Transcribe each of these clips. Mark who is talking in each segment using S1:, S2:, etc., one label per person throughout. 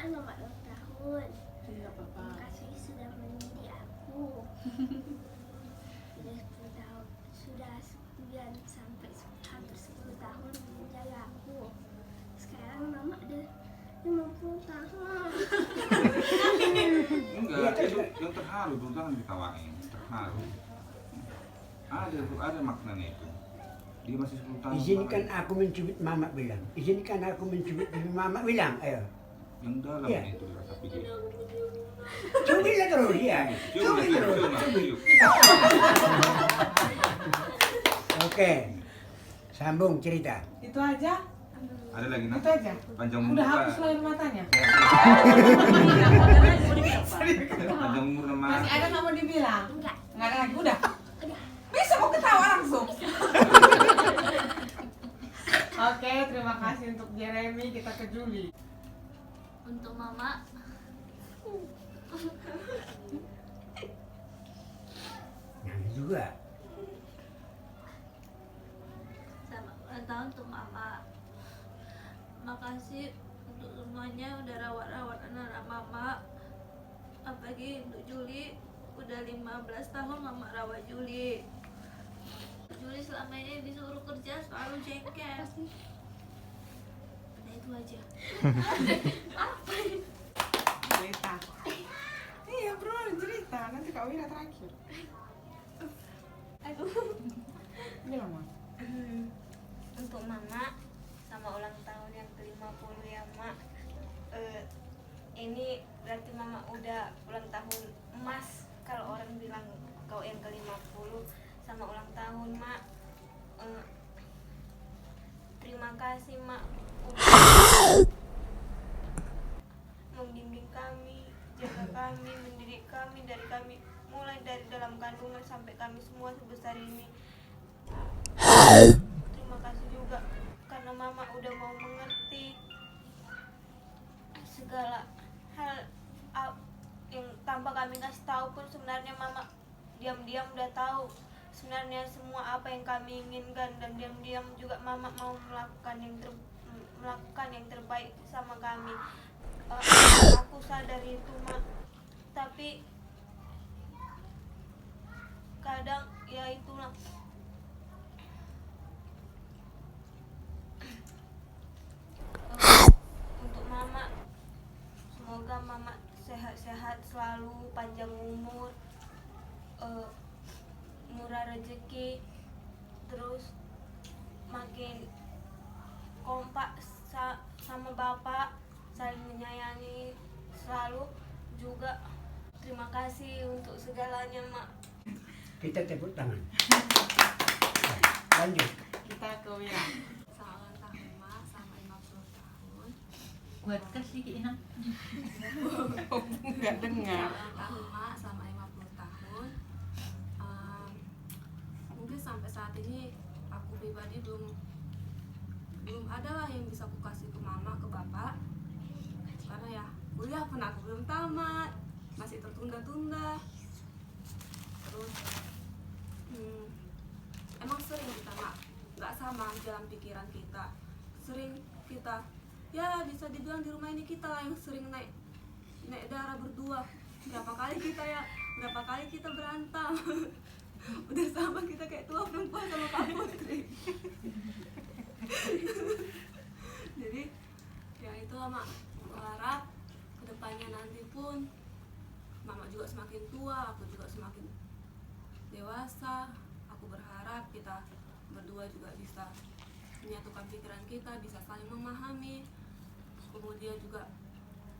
S1: selamat ulang tahun.
S2: Tidak apa-apa.
S1: Terima kasih sudah mendidik aku. Sudah 10 tahun, sudah 9 sampai hampir 10 tahun menjaga aku. Sekarang mama udah 50 tahun.
S3: Enggak, itu yang terharu dulu, jangan ditawain. Terharu. Ada maknanya itu. Dia masih 10 tahun.
S4: Izinkan aku mencubit mama bilang. Izinkan aku mencubit mama bilang. Ayo.
S3: Yang dalam
S4: Iya.
S3: itu rasa pikir.
S4: Cubitlah terus ya. Cubit terus. Cubit. Oke. Sambung cerita.
S2: Itu aja?
S3: Ada lagi nak?
S2: Itu aja?
S3: Panjang
S2: Udah
S3: umur.
S2: hapus air matanya?
S3: Panjang umur nama.
S2: Masih ada nggak mau dibilang?
S1: Enggak.
S2: Nggak ada lagi? Udah?
S1: Udah.
S2: Bisa mau ketawa langsung? Oke, terima kasih untuk Jeremy. Kita ke Juli.
S5: Untuk mama,
S4: Nangis juga.
S5: selamat ulang tahun untuk mama. Makasih untuk semuanya udah rawat-rawat anak-anak mama. Apalagi untuk Juli, udah 15 tahun mama rawat Juli. Juli selama ini disuruh kerja selalu jengkel. Nah itu aja. Apa ini?
S2: Cerita. Iya bro, cerita. Nanti Kak Wira terakhir.
S1: Aduh.
S2: Bilang Mak.
S1: Untuk mama sama ulang tahun yang ke-50 ya mak. Ini berarti mama udah ulang tahun emas. Kalau orang bilang kau yang ke-50 sama ulang tahun mak. Terima kasih mak udah membimbing kami, jaga kami, mendidik kami mulai dari dalam kandungan sampai kami semua sebesar ini. Terima kasih juga karena mama udah mau mengerti segala hal yang tanpa kami kasih tahu pun sebenarnya mama diam-diam udah tahu sebenarnya semua apa yang kami inginkan, dan diam-diam juga mama mau melakukan yang terbaik sama kami. Aku sadar itu mak, tapi kadang ya itulah. Untuk mama, semoga mama sehat-sehat selalu, panjang umur, murah rezeki, terus makin kompak sama bapak, saling menyayangi selalu juga. Terima kasih untuk segalanya mak.
S4: Kita tepuk tangan. Lanjut.
S2: Kita ke Wira.
S5: Selamat ulang tahun mak sama 50 tahun.
S6: Buat kasih Ina.
S2: Nggak dengar.
S5: Selamat ulang tahun mak sama 50 tahun. Mungkin sampai saat ini aku pribadi belum ada lah yang bisa aku kasih ke mama, ke bapak, karena ya kuliah pun aku belum tamat, masih tertunda-tunda. Terus emang sering kita nggak sama jalan pikiran kita, sering kita ya bisa dibilang di rumah ini kita lah yang sering naik darah berdua. Berapa kali kita berantem. Udah sama kita kayak tua perempuan sama Pak Putri. Jadi ya itulah mak, berharap kedepannya nanti pun mama juga semakin tua, aku juga semakin dewasa. Aku berharap kita berdua juga bisa menyatukan pikiran kita, bisa saling memahami. Kemudian juga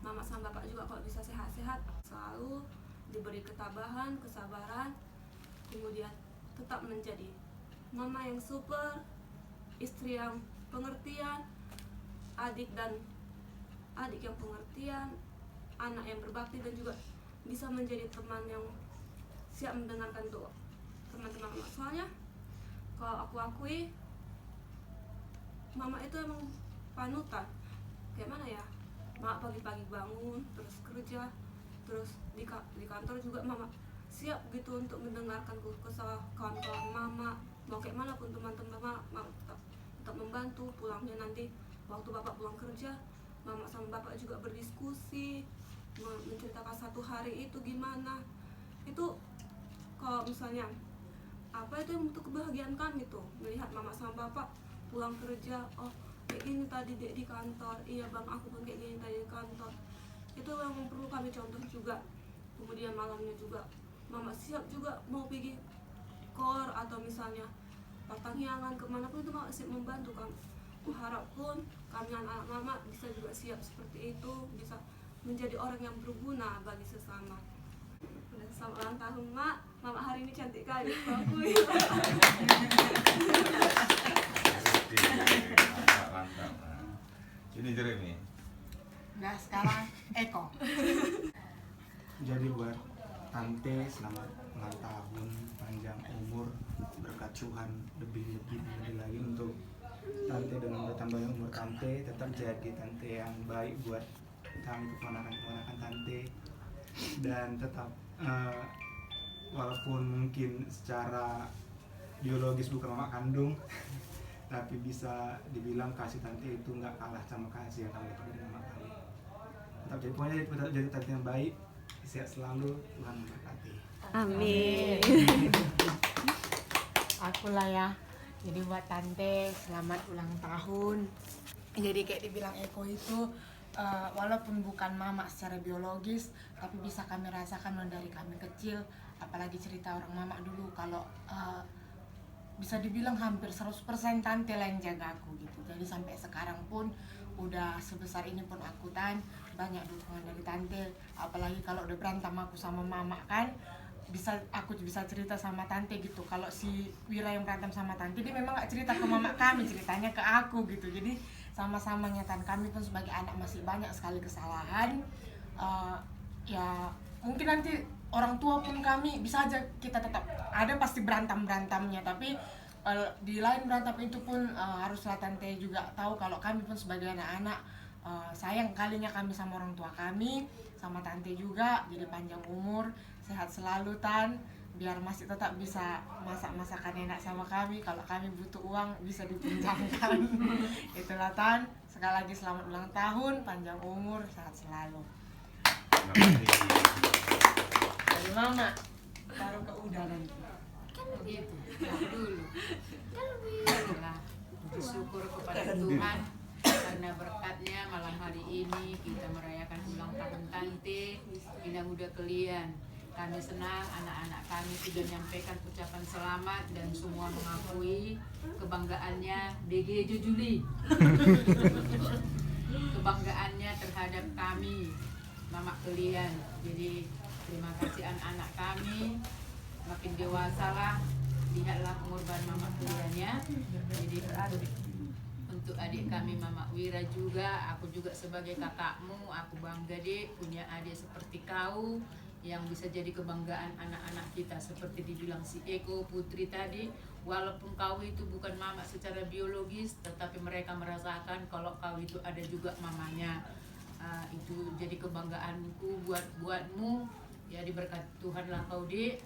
S5: mama sama bapak juga kalau bisa sehat-sehat, selalu diberi ketabahan, kesabaran, kemudian tetap menjadi mama yang super, istri yang pengertian, adik yang pengertian, anak yang berbakti, dan juga bisa menjadi teman yang siap mendengarkan doa teman-teman mama. Soalnya kalau aku akui, mama itu emang panutan. Kayak mana ya, mama pagi-pagi bangun terus kerja, terus di kantor juga mama siap gitu untuk mendengarkan kesah kawan-kawan mama. Mau kayak mana pun teman-teman mama tetap membantu. Pulangnya nanti waktu bapak pulang kerja, mama sama bapak juga berdiskusi menceritakan satu hari itu gimana. Itu kalau misalnya apa itu yang untuk kebahagiaan kami tuh, melihat mama sama bapak pulang kerja, oh kayak gini tadi Dek di kantor, iya bang aku pun kayak gini tadi di kantor. Itu yang perlu kami contoh juga. Kemudian malamnya juga mama siap juga mau pergi kor atau misalnya pertanggiangan kemanapun, itu mama siap membantu kami. Kuharap pun kami anak-anak mama bisa juga siap seperti itu, bisa menjadi orang yang berguna bagi sesama. Udah selamat ulang tahun mak, mama hari ini cantik kali.
S3: Mantap. Ini Jeremy.
S2: Nah sekarang Eko.
S7: Jadi buat Tante selamat ulang tahun, panjang umur, berkat Tuhan lebih lagi untuk Tante. Dengan bertambahnya umur Tante, tetap jadi Tante yang baik buat kami, keponakan-keponakan Tante. Dan tetap walaupun mungkin secara biologis bukan mama kandung tapi bisa dibilang kasih Tante itu nggak kalah sama kasih yang kami dapat dari mama kami. Tetap jadi, pokoknya tetap jadi Tante yang baik, sehat selalu, Tuhan memberkati.
S1: Amin.
S2: Aku lah ya. Jadi buat Tante selamat ulang tahun. Jadi kayak dibilang Eko itu walaupun bukan mama secara biologis, tapi bisa kami rasakan dari kami kecil. Apalagi cerita orang mama dulu, kalau bisa dibilang hampir 100% Tante lah yang jaga aku gitu. Jadi sampai sekarang pun udah sebesar ini pun aku banyak dukungan dari Tante. Apalagi kalau udah berantem aku sama mama kan, aku bisa cerita sama Tante gitu. Kalau si Wira yang berantem sama Tante, dia memang gak cerita ke mama kami, ceritanya ke aku gitu. Jadi sama-sama nyataan, kami pun sebagai anak masih banyak sekali kesalahan. Ya mungkin nanti orang tua pun kami bisa aja kita tetap ada pasti berantamnya, tapi di lain berantem itu pun haruslah Tante juga tahu kalau kami pun sebagai anak-anak sayang kalinya kami sama orang tua kami, sama Tante juga. Jadi panjang umur, sehat selalu Tan, biar masih tetap bisa masak-masakan enak sama kami. Kalau kami butuh uang bisa dipinjamkan. Itulah Tan, sekali lagi selamat ulang tahun, panjang umur, sehat selalu. Dari mama taruh ke udah nanti.
S6: Begitu. Dulu. Itulah bersyukur kepada Tuhan karena berkatnya malam hari ini kita merayakan ulang tahun Tante. Mudah-mudahan kalian, kami senang anak-anak kami sudah menyampaikan ucapan selamat dan semua mengakui kebanggaannya DG Jujuli. Kebanggaannya terhadap kami mama kalian. Jadi terima kasih anak-anak kami, makin dewasa lah, lihatlah pengorbanan mama kaliannya. Jadi untuk adik kami Mama Wira juga, aku juga sebagai kakakmu, aku bangga dek punya adik seperti kau yang bisa jadi kebanggaan anak-anak kita. Seperti dibilang si Eko Putri tadi, walaupun kau itu bukan mama secara biologis, tetapi mereka merasakan kalau kau itu ada juga mamanya. Itu jadi kebanggaanku buatmu. Ya diberkati Tuhan lah kau dek.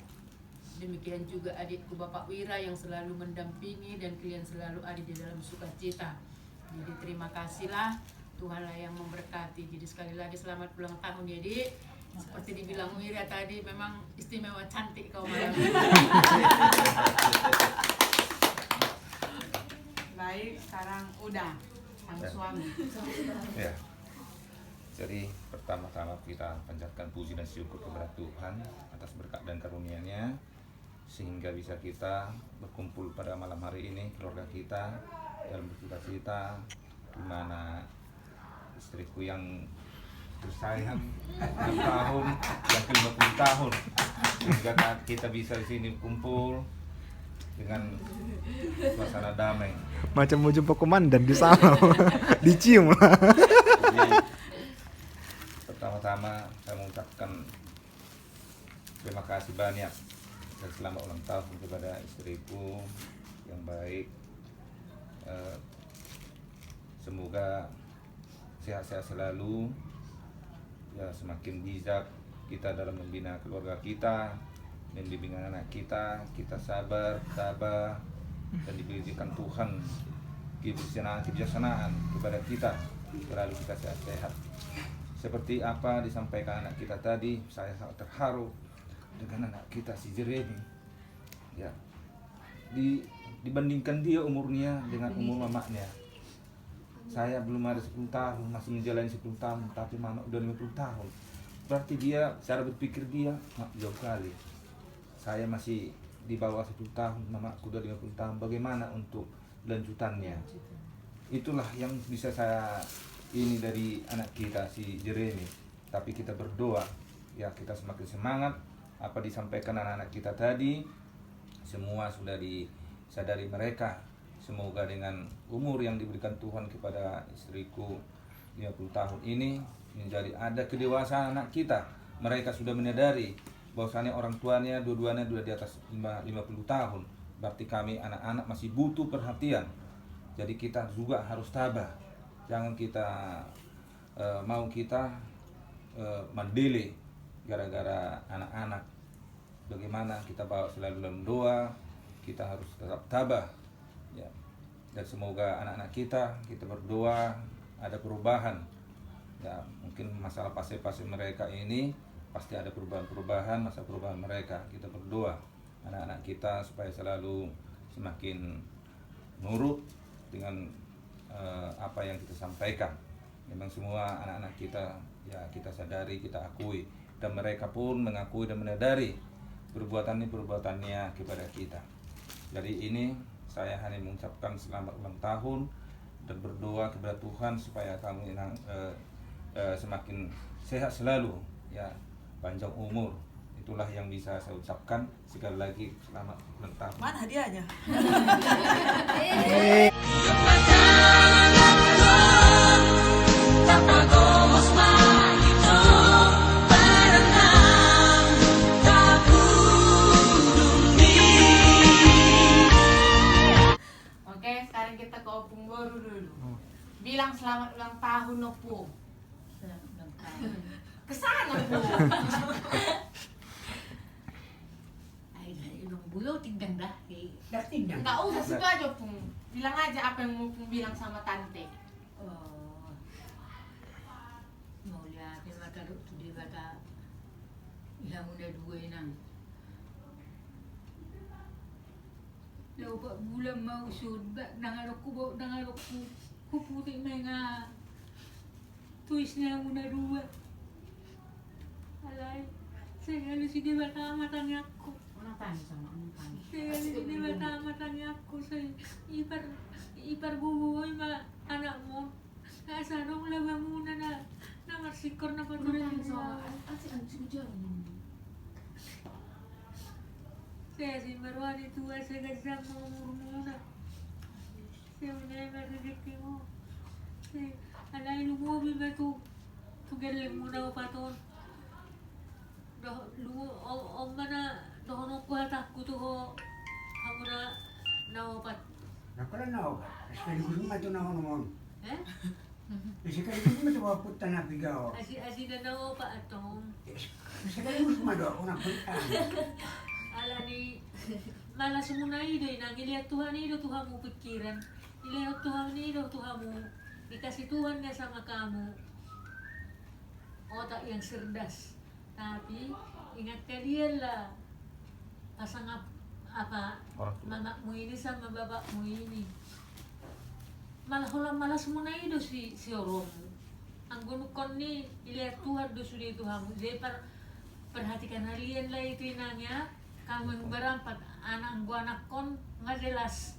S6: Demikian juga adikku Bapak Wira yang selalu mendampingi dan kalian selalu ada di dalam sukacita. Jadi terima kasihlah, Tuhanlah yang memberkati. Jadi sekali lagi selamat ulang tahun ya Dik. Seperti dibilang Wira tadi, memang istimewa cantik kau malam ini.
S2: Baik, sekarang udah sang suami.
S3: Ya. Jadi pertama-tama kita panjatkan puji dan syukur kepada Tuhan atas berkat dan karunia-Nya sehingga bisa kita berkumpul pada malam hari ini, keluarga kita dalam bersukacita, di mana istriku yang tersayang 6 tahun yang ke-50 tahun sehingga kita bisa di sini kumpul dengan suasana damai.
S7: Macam mau jumpa komandan di sana. Dicium lah.
S3: Jadi, pertama-tama saya mengucapkan terima kasih banyak dan selamat ulang tahun kepada istriku yang baik. Semoga sehat-sehat selalu, ya semakin bijak kita dalam membina keluarga kita, membimbing anak kita sabar, dan diberikan Tuhan kebijaksanaan kepada kita selalu kita sehat-sehat. Seperti apa disampaikan anak kita tadi, saya sangat terharu dengan anak kita si Jeremy. Ya, dibandingkan dia umurnya dengan umur mamanya. Saya belum ada 10 tahun, masih menjalani 10 tahun, tapi mama udah 50 tahun. Berarti dia, cara berpikir dia jauh kali. Saya masih di bawah 10 tahun, mamaku udah 50 tahun. Bagaimana untuk lanjutannya? Itulah yang bisa saya ini dari anak kita si Jeremy. Tapi kita berdoa, ya kita semakin semangat. Apa disampaikan anak-anak kita tadi, semua sudah disadari mereka. Semoga dengan umur yang diberikan Tuhan kepada istriku 50 tahun ini menjadi ada kedewasaan anak kita. Mereka sudah menyadari bahwasannya orang tuanya dua-duanya sudah di atas 50 tahun. Berarti kami anak-anak masih butuh perhatian. Jadi kita juga harus tabah. Jangan kita mau kita mandele gara-gara anak-anak. Bagaimana kita bawa selalu dalam doa, kita harus tetap tabah. Ya. Dan semoga anak-anak kita berdoa ada perubahan. Ya, mungkin masalah fase-fase mereka ini pasti ada perubahan-perubahan, masa perubahan mereka. Kita berdoa anak-anak kita supaya selalu semakin nurut dengan apa yang kita sampaikan. Memang semua anak-anak kita ya kita sadari, kita akui, dan mereka pun mengakui dan menyadari perbuatannya kepada kita. Jadi ini saya hanya mengucapkan selamat ulang tahun dan berdoa kepada Tuhan supaya kamu semakin sehat selalu, ya, panjang umur. Itulah yang bisa saya ucapkan. Sekali lagi selamat ulang tahun.
S8: Mana hadiahnya?
S2: Oke, sekarang kita ke Opung Boru dulu. Bilang selamat ulang tahun, Opung.
S6: Selamat ulang tahun.
S2: Kesana, Opung.
S6: Buyau tinggal dah.
S4: Dah tindak.
S2: Nggak usah, situ aja, Opung. Bilang aja apa yang mau Opung bilang sama tante.
S6: Oh, mau lihat mata tu dia kata yang udah dua nang. Lau pak bulan mau sudah nangaroku bawa nangaroku kuputi menga tuisnya udah dua. Alai, saya harus di mata matanya aku.
S2: Orang tanya sama orang tanya.
S6: Saya harus di mata matanya aku. Saya ipar bubuy ma anakmu. Asa dong lah bangunan na marsikor na
S2: Orang
S6: patuloy
S2: tanya
S6: sa
S2: sama asik anjing jalan.
S6: saya si Marwani tua saya gazam umur muna. Saya menilai rezeki mo. Saya alay lumobi ba tu galing mo na paton. Om mana dohono ko hatak ko to ho hamuna naopat.
S4: Nakala na ako. Sekali ko naman ito na ako naman.
S6: Eh?
S4: Sekali ko naman ito mapunta na bigaw.
S6: Asi na naopa atong.
S4: Sekali ko naman ako napunta.
S6: Ala ni malas mo na ido nang ilihat Tuhan ido Tuhan mo pikiran. Ilihat Tuhan ido Tuhan mo. Dikasih Tuhan nga sama kamu. Otak yang cerdas. Tapi ingat kalian lah. Pasang apa mamamu ini sama bapakmu ini. Malas mo na ido si Oromo. Ang gunukon ni ilihat Tuhan do sudah Tuhan. Jadi perhatikan kalian lah itu inanya. Kamu yang berampat anak gua anak kon nggak jelas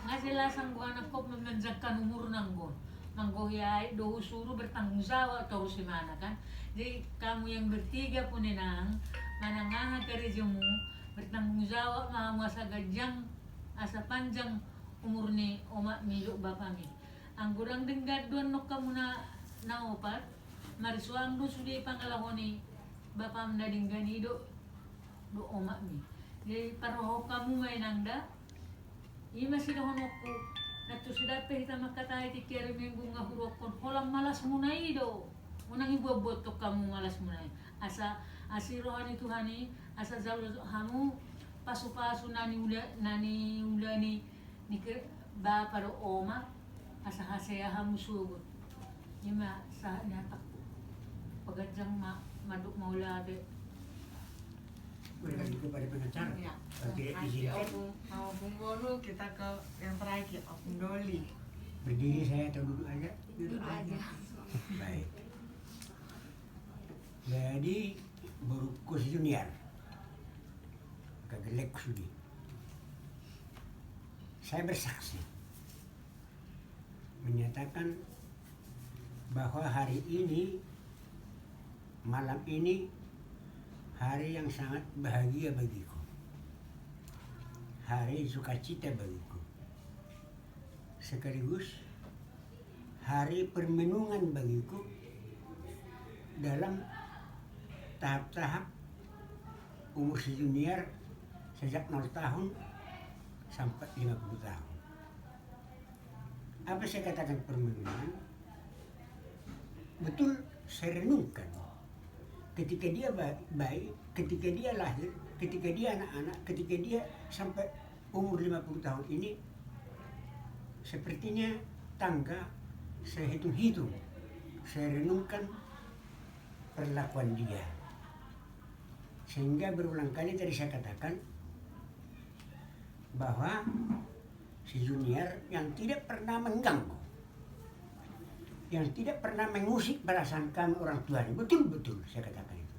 S6: ang gua anak kon memanjangkan umur nanggon manggohyay do suruh bertanggung jawab terus di mana kan. Jadi kamu yang bertiga pun nang manangaha kerjamu bertanggung jawab mau asa gajang asa panjang umur ni omak miluk bapak mi ang gurang dengar doon no kamu na opat marisuang do sudah pangalahoni bapak mendadinggan do omak mi. Jadi paroho kamu may nangda, ima sila honoko, natusida pe hita makatay ti kiri minggu nga hurokon, holang malas mo na ido, unang ibuabot to kamu malas mo na asa asirohan itu hani, asa jauh hamu, pasu-pasu nani ula ni ba paro oma, asa hasaya hamu sugot.
S8: Ima sa natak pagajang maduk maula de.
S4: Berikan kepada pengacara.
S2: Ya.
S4: Kalau tidak
S2: Nanti
S4: diizinkan,
S2: Opung Boru kita ke yang terakhir, Opung Doli.
S4: berdiri saya atau duduk aja.
S2: Duduk aja.
S4: Baik. Jadi Borukus Junior kegelek sudi. Saya bersaksi menyatakan bahwa hari ini, malam ini, hari yang sangat bahagia bagiku. Hari sukacita bagiku. Sekaligus hari permenungan bagiku dalam tahap-tahap umur si junior sejak 0 tahun sampai 50 tahun. Apa saya katakan permenungan? Betul saya renungkan. Ketika dia baik, ketika dia lahir, ketika dia anak-anak, ketika dia sampai umur 50 tahun ini, sepertinya tangga saya hitung-hitung, saya renungkan perlakuan dia. Sehingga berulang kali tadi saya katakan bahwa si junior yang tidak pernah mengganggu, yang tidak pernah mengusik perasaan kami orang tuanya, betul-betul saya katakan itu.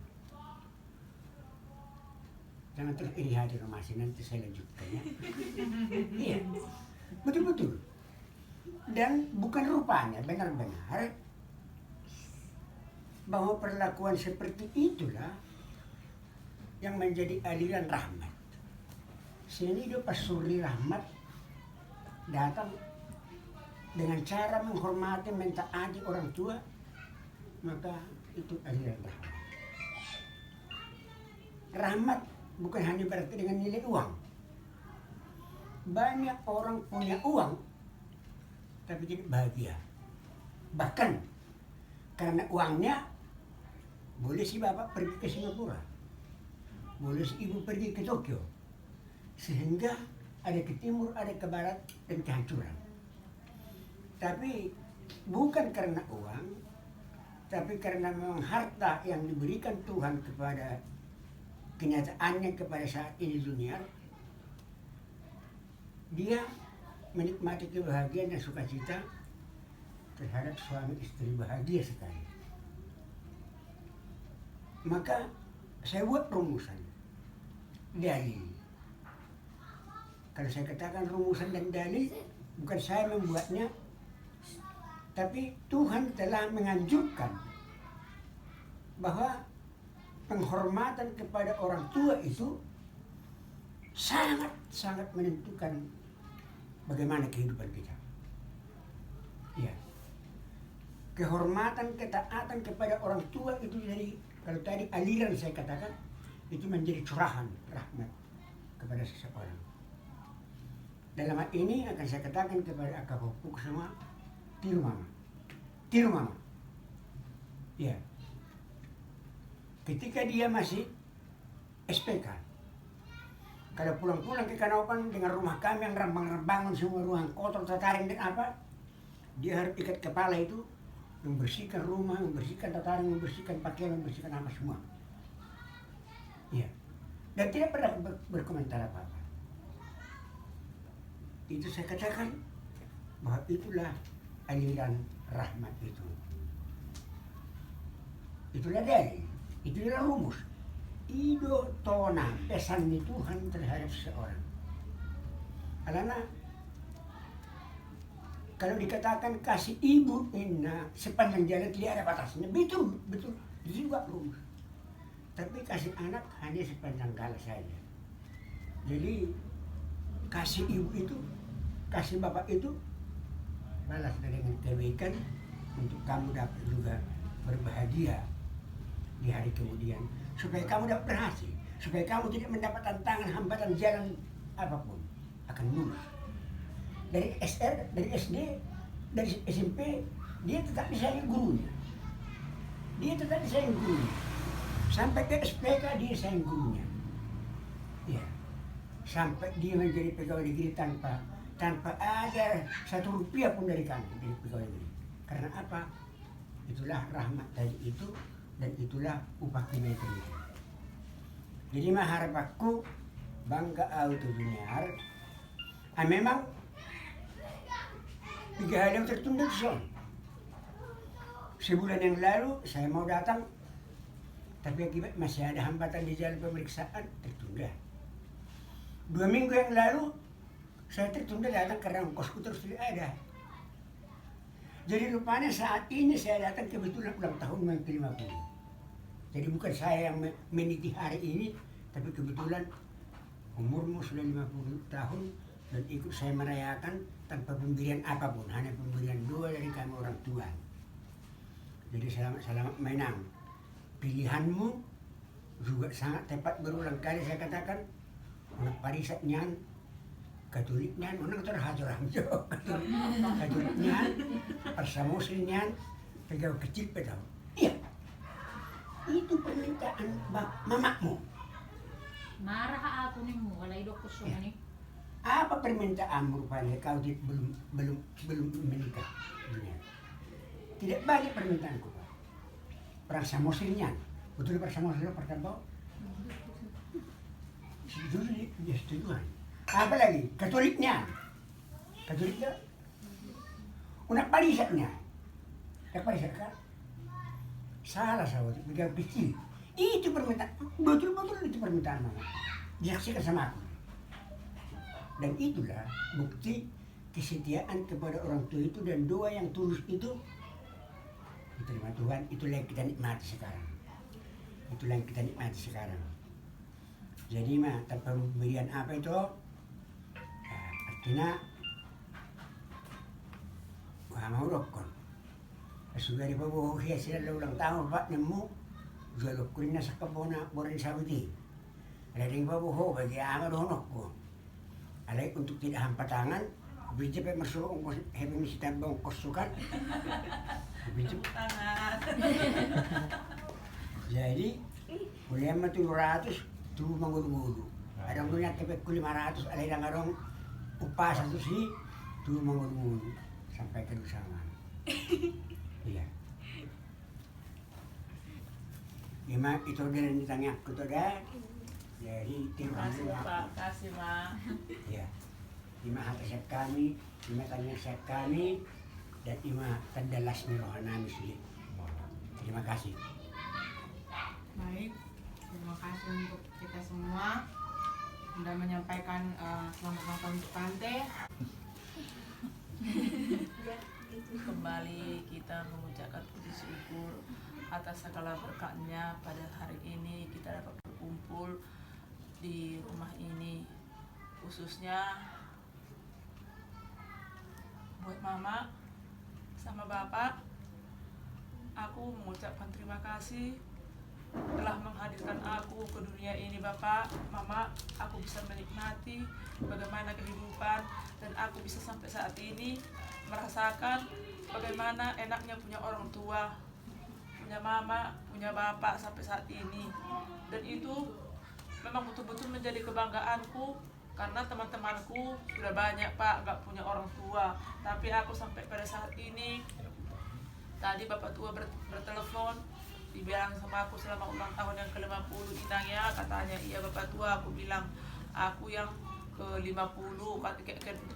S4: Jangan terus iri hati masih, nanti saya lanjutkan ya. Iya, betul-betul. Dan bukan rupanya, benar-benar bahwa perlakuan seperti itulah yang menjadi aliran rahmat. Sehingga pas suri rahmat datang dengan cara menghormati, mentaati orang tua, maka itu aliran rahmat. Rahmat bukan hanya berarti dengan nilai uang. Banyak orang punya uang tapi tidak bahagia. Bahkan karena uangnya boleh si bapak pergi ke Singapura, boleh si ibu pergi ke Tokyo, sehingga ada ke timur, ada ke barat, dan kehancuran. Tapi bukan karena uang, tapi karena memang harta yang diberikan Tuhan kepada kenyataannya kepada saat ini dunia, dia menikmati kebahagiaan dan sukacita terhadap suami istri bahagia sekali. Maka saya buat rumusan, dalil. Kalau saya katakan rumusan dan dalil, bukan saya membuatnya, tapi Tuhan telah menganjurkan bahwa penghormatan kepada orang tua itu sangat menentukan bagaimana kehidupan kita. Ya. Kehormatan, ketaatan kepada orang tua itu dari, kalau tadi aliran saya katakan, itu menjadi curahan rahmat kepada seseorang. Dalam hal ini akan saya katakan kepada akak hopuk semua, tiru mama. Tiru mama. Ya. Ketika dia masih SPK, kalau pulang-pulang ke Kanawapan dengan rumah kami yang rambang-rambangan, semua ruang kotor, tataring dan apa, dia harus ikat kepala itu, membersihkan rumah, membersihkan tataring, membersihkan pakaian, membersihkan apa semua. Ya. Dan tidak pernah berkomentar apa-apa. Itu saya katakan bahwa itulah aliran rahmat itu. Itulah dalil, itulah rumus. Ido tona pesan Tuhan terhadap seseorang. Karena kalau dikatakan kasih ibu inna sepanjang jalan tidak ada batasnya, betul, betul, juga rumus. Tapi kasih anak hanya sepanjang kala saja. Jadi kasih ibu itu, kasih bapak itu balas dengan kebaikan untuk kamu dapat juga berbahagia di hari kemudian, supaya kamu dapat berhasil, supaya kamu tidak mendapat tantangan, hambatan jalan apapun, akan lulus. Dari SR, dari SD, dari SMP, dia tetap disayang gurunya. Dia tetap disayang gurunya. Sampai ke SPK dia sayang gurunya. Ya. Sampai dia menjadi pegawai negeri tanpa ada 1 rupiah pun dari kami, dari pegawai negeri. Karena apa? itulah rahmat tadi itu, dan itulah upah kilometer. Jadi mah harapanku bangga auto dunia. Memang 3 hari yang tertunda son. Sebulan yang lalu saya mau datang, tapi akibat masih ada hambatan di jalan pemeriksaan tertunda. 2 minggu yang lalu saya tertunda datang karena ongkosku terus tidak ada. Jadi rupanya saat ini saya datang kebetulan ulang tahun yang ke-50. Jadi bukan saya yang meniti hari ini, tapi kebetulan umurmu sudah 50 tahun dan ikut saya merayakan tanpa pemberian apapun, hanya pemberian doa dari kami orang tua. Jadi selamat menang. Pilihanmu juga sangat tepat, berulang kali saya katakan. Anak parisatnya, Katoliknya, orang terhajar jo. Katoliknya, persamusinnya, pegaw kecil pedang. Iya, itu permintaan mamamu.
S8: Marah aku nih mo, walay do ko so
S4: Ya.
S8: ni.
S4: Apa permintaanmu rupanya kau belum menikah? Tidak banyak permintaanku, Pak. Perang Samosirnya, betul perang Samosir pertama. Setuju dia setuju. Apa lagi? Katoliknya, unak parisatnya, parisat kan? Salah sahabat, begitu kecil. Itu permintaan, betul-betul itu permintaan mama. Disaksikan sama aku. Dan itulah bukti kesetiaan kepada orang tua itu, dan doa yang tulus itu diterima Tuhan. Itulah yang kita nikmati sekarang. Itulah yang kita nikmati sekarang. Jadi mah tanpa pemberian apa itu, artinya wah mau rokon. Sudah di bawah hasil ulang tahun Pak nemu jual kurina sa kabona borin Saudi. Ada di bawah bagi amal honok ko. Alay untuk tidak hampa tangan, bijak masuk ongkos hebat misi tambang kosukan. Bijak tangan. Jadi mulai mah 700 tuh manggulu-gulu. Ada punya tepek ku 500, alay lang arong upah satu sih tuh manggulu-gulu sampai ke Nusangan. Iya. Lima itu dari ditanya aku tuh dah. Jadi terima kasih Pak,
S6: kasih Ma.
S4: ya. 5 hati kami, 5 tanya kami, dan 5 tandalas ni rohana misli. Terima kasih.
S2: Baik, terima kasih untuk kita semua sudah menyampaikan selamat ulang tahun untuk Tante.
S6: Kembali kita mengucapkan puji syukur atas segala berkatnya pada hari ini kita dapat berkumpul di rumah ini, khususnya buat Mama sama Bapak. Aku mengucapkan terima kasih telah menghadirkan aku ke dunia ini Bapak, Mama. Aku bisa menikmati bagaimana kehidupan, dan aku bisa sampai saat ini merasakan bagaimana enaknya punya orang tua, punya mama, punya bapak sampai saat ini. Dan itu memang betul-betul menjadi kebanggaanku, karena teman-temanku sudah banyak Pak nggak punya orang tua, tapi aku sampai pada saat ini. Tadi bapak tua bertelepon, dibilang sama aku selama ulang tahun yang ke-50 Inang ya, katanya iya bapak tua. Aku bilang aku yang ke-50,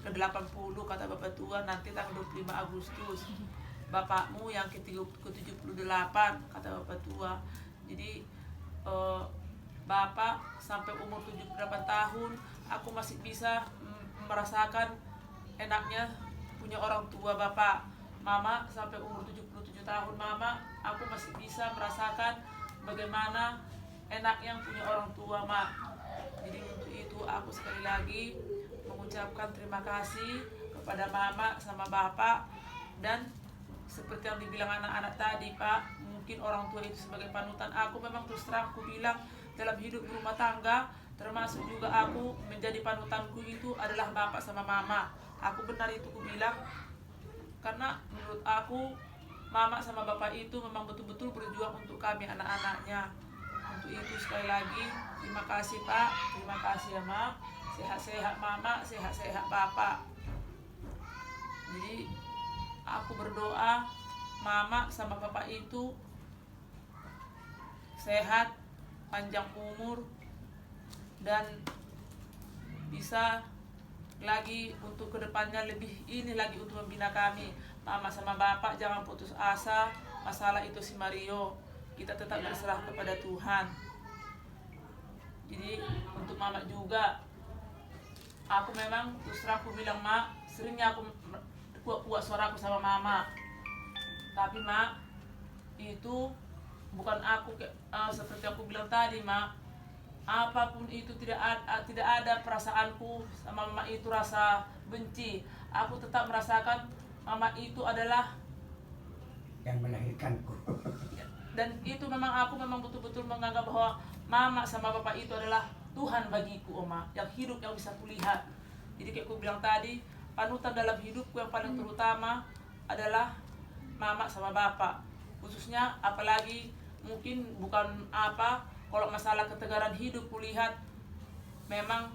S6: ke-80 kata bapak tua, nanti tanggal 25 Agustus. Bapakmu yang ke-78 kata bapak tua. Jadi bapak sampai umur 78 tahun aku masih bisa merasakan enaknya punya orang tua Bapak. Mama sampai umur 77 tahun Mama, aku masih bisa merasakan bagaimana enaknya punya orang tua Mak. Jadi untuk itu aku sekali lagi mengucapkan terima kasih kepada Mama sama Bapak. Dan seperti yang dibilang anak-anak tadi Pak, mungkin orang tua itu sebagai panutan. Aku memang terus terang aku bilang, dalam hidup rumah tangga termasuk juga aku menjadi panutanku itu adalah Bapak sama Mama. Aku benar itu aku bilang, karena menurut aku Mama sama Bapak itu memang betul-betul berjuang untuk kami anak-anaknya. Untuk itu sekali lagi terima kasih Pak, terima kasih ya Mak. Sehat-sehat Mama, sehat-sehat Bapak. Jadi aku berdoa
S9: mama sama bapak itu sehat, panjang umur, dan bisa lagi untuk kedepannya lebih ini lagi untuk membina kami. Mama sama bapak jangan putus asa, masalah itu si Mario, kita tetap berserah kepada Tuhan. Jadi untuk mama juga, aku memang terus terang aku bilang, mak, seringnya aku kuat suaraku sama mama, tapi mak, itu bukan aku seperti aku bilang tadi, mak, apapun itu tidak ada perasaanku sama mama itu rasa benci. Aku tetap merasakan mama itu adalah
S4: yang melahirkanku.
S9: Dan itu memang aku memang betul-betul menganggap bahwa mama sama bapak itu adalah Tuhan bagiku, Oma, yang hidup yang bisa kulihat. Jadi kayak aku bilang tadi, panutan dalam hidupku yang paling terutama adalah mama sama bapak. Khususnya apalagi mungkin bukan apa, kalau masalah ketegaran hidup kulihat, memang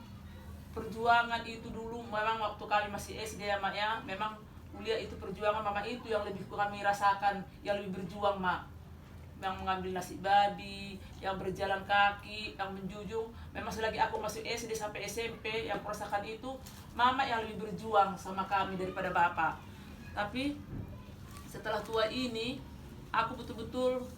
S9: perjuangan itu dulu memang waktu kami masih SD ya mak ya, memang kuliah itu perjuangan mama itu yang lebih kami rasakan, yang lebih berjuang mak, yang mengambil nasi babi, yang berjalan kaki, yang menjunjung. Memang selagi aku masih SD sampai SMP yang merasakan itu, mama yang lebih berjuang sama kami daripada bapak. Tapi setelah tua ini, aku betul-betul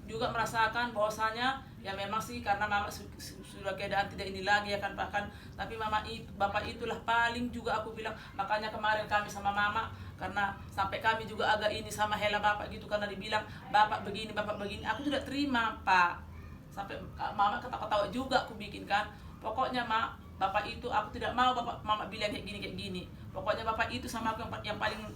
S9: juga merasakan bahwasanya ya memang sih karena mama sudah keadaan tidak ini lagi ya kan Pak kan, tapi mama itu bapak itulah paling juga aku bilang. Makanya kemarin kami sama mama, karena sampai kami juga agak ini sama hela bapak gitu, karena dibilang bapak begini, aku tidak terima Pak. Sampai mama ketawa-ketawa juga aku bikin kan. Pokoknya mak, bapak itu aku tidak mau mama bilang kayak gini. Pokoknya bapak itu sama aku yang paling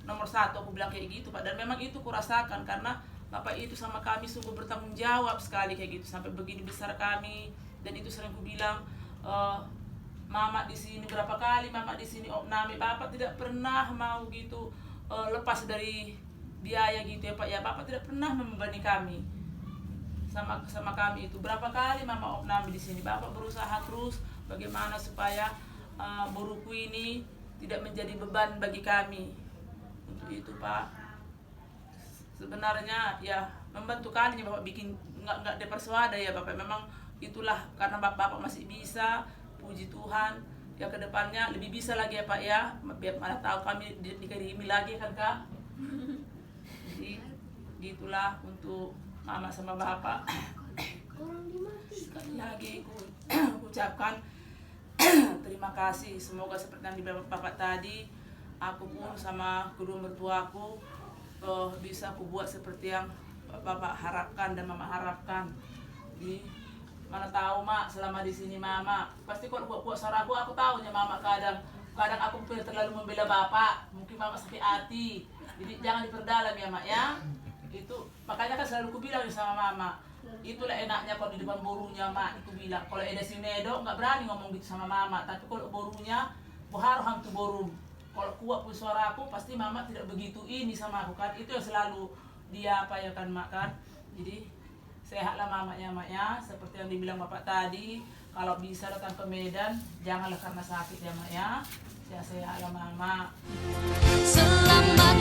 S9: nomor satu, aku bilang kayak gitu Pak. Dan memang itu kurasakan karena bapak itu sama kami sungguh bertanggung jawab sekali kayak gitu, sampai begini besar kami. Dan itu sering aku bilang, mama di sini berapa kali, mama di sini opname, bapak tidak pernah mau gitu lepas dari biaya gitu ya Pak ya. Bapak tidak pernah membebani kami sama kami itu. Berapa kali mama opname di sini, bapak berusaha terus bagaimana supaya buruku ini tidak menjadi beban bagi kami. Untuk itu Pak, sebenarnya ya membantu kalinya bapak bikin nggak depersuada ya bapak. Memang itulah karena bapak masih bisa, puji Tuhan ya, kedepannya lebih bisa lagi ya Pak ya, biar mana tahu kami dikirimi lagi kan Kak. Jadi gitulah untuk mama sama bapak. Sekali lagi aku ucapkan terima kasih. Semoga seperti yang dibilang bapak tadi, aku pun sama kedua mertuaku bisa aku buat seperti yang bapak harapkan dan mama harapkan. Di mana tahu mak, selama di sini mama pasti kok buat suara aku tahunya mama kadang aku terlalu membela bapak, mungkin mama sakit hati. Jadi jangan diperdalam ya mak ya. Itu makanya kan selalu aku bilang sama mama, itulah enaknya kalau di depan borunya mak. Itu bilang kalau ada si Nedo nggak berani ngomong gitu sama mama, tapi kalau borunya buhar hantu borum. Kalau kuat pun suara aku, pasti mama tidak begitu ini sama aku kan. Itu yang selalu dia apa ya kan mak kan. Jadi sehatlah mamanya mak ya, seperti yang dibilang bapak tadi. Kalau bisa datang ke Medan, janganlah karena sakit ya mak ya. Sehat-sehatlah mama.
S10: Selamat ulang